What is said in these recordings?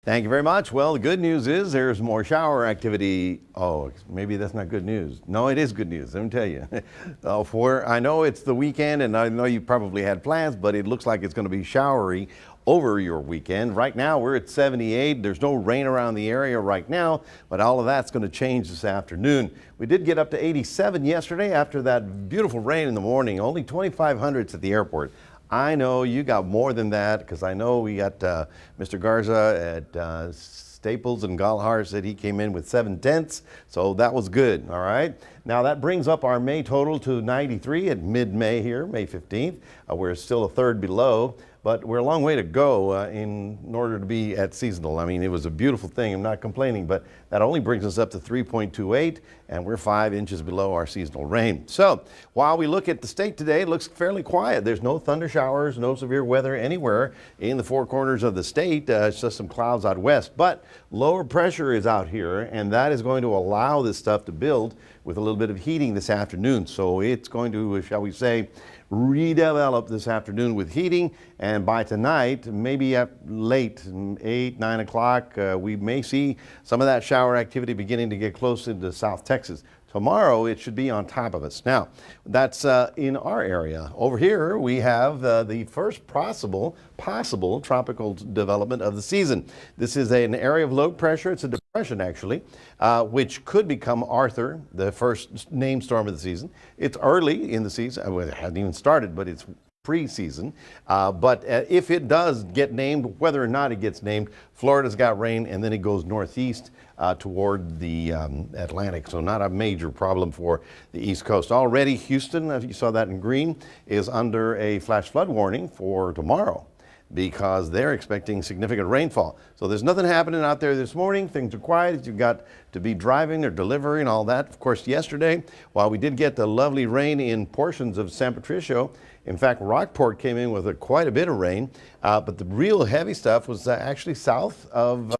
Thank you very much. Well, the good news is there's more shower activity. Oh, maybe that's not good news. No, it is good news. Let me tell you. I know it's the weekend and I know you probably had plans, but it looks like it's going to be showery over your weekend. Right now we're at 78. There's no rain around the area right now, but all of that's going to change this afternoon. We did get up to 87 yesterday after that beautiful rain in the morning. Only 2,500s at the airport. I know you got more than that because I know we got Mr. Garza at Staples and Galhar said he came in with 7/10, so that was good. All right. Now that brings up our May total to 93 at mid-May here, May 15th. We're still a third below, but we're a long way to go in order to be at seasonal. I mean, it was a beautiful thing. I'm not complaining, but that only brings us up to 3.28, and we're 5 inches below our seasonal rain. So while we look at the state today, it looks fairly quiet. There's no thunder showers, no severe weather anywhere in the four corners of the state. It's just some clouds out west, but lower pressure is out here, and that is going to allow this stuff to build with a little bit of heating this afternoon. So it's going to, shall we say, redevelop this afternoon with heating, and by tonight, maybe at late 8, 9 o'clock, we may see some of that shower activity beginning to get close into South Texas. Tomorrow it should be on top of us. Now that's in our area. Over here we have the first possible tropical development of the season. This is an area of low pressure. It's a depression actually, which could become Arthur, the first named storm of the season. It's early in the season. Well, it hasn't even started, but it's pre-season. But if it does get named, whether or not it gets named, Florida's got rain and then it goes northeast toward the Atlantic. So not a major problem for the East Coast. Already Houston, if you saw that in green, is under a flash flood warning for tomorrow because they're expecting significant rainfall. So there's nothing happening out there this morning. Things are quiet. You've got to be driving or delivering all that. Of course, yesterday, while we did get the lovely rain in portions of San Patricio, in fact, Rockport came in with quite a bit of rain, but the real heavy stuff was actually south of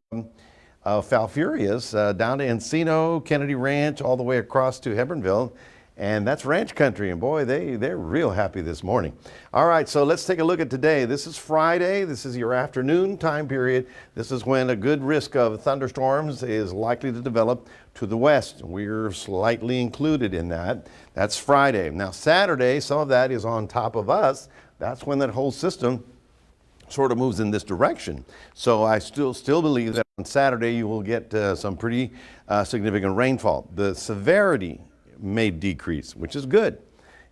Falfurrias, down to Encino, Kennedy Ranch, all the way across to Hebronville. And that's ranch country, and boy, they're real happy this morning. All right, so let's take a look at today. This is Friday. This is your afternoon time period. This is when a good risk of thunderstorms is likely to develop to the west. We're slightly included in that. That's Friday. Now, Saturday, some of that is on top of us. That's when that whole system sort of moves in this direction. So I still believe that on Saturday you will get some pretty significant rainfall. The severity may decrease, which is good.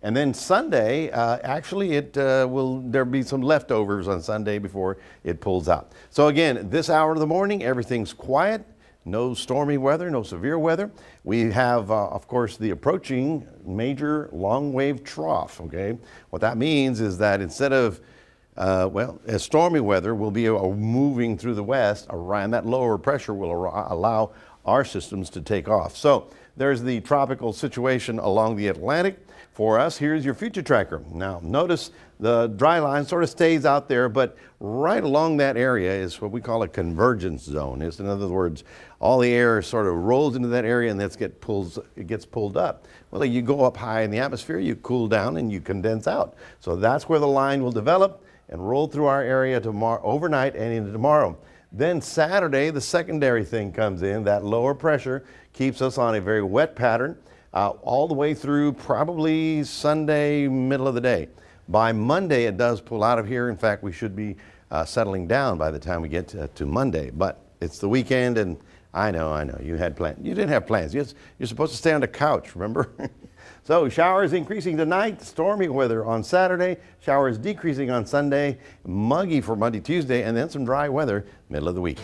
And then Sunday, actually there'll be some leftovers on Sunday before it pulls out. So again, this hour of the morning, everything's quiet. No stormy weather, no severe weather. We have, of course, the approaching major long wave trough, okay? What that means is that instead of as stormy weather will be moving through the west, around that lower pressure will allow our systems to take off. So there's the tropical situation along the Atlantic. For us, here's your future tracker. Now notice the dry line sort of stays out there, but right along that area is what we call a convergence zone. It's, in other words, all the air sort of rolls into that area and it gets pulled up. Well, you go up high in the atmosphere, you cool down and you condense out. So that's where the line will develop and roll through our area tomorrow, overnight and into tomorrow. Then Saturday, the secondary thing comes in. That lower pressure keeps us on a very wet pattern all the way through probably Sunday, middle of the day. By Monday, it does pull out of here. In fact, we should be settling down by the time we get to Monday. But it's the weekend, and I know, you had plans. You didn't have plans. You're supposed to stay on the couch, remember? So showers increasing tonight, stormy weather on Saturday, showers decreasing on Sunday, muggy for Monday, Tuesday, and then some dry weather middle of the week.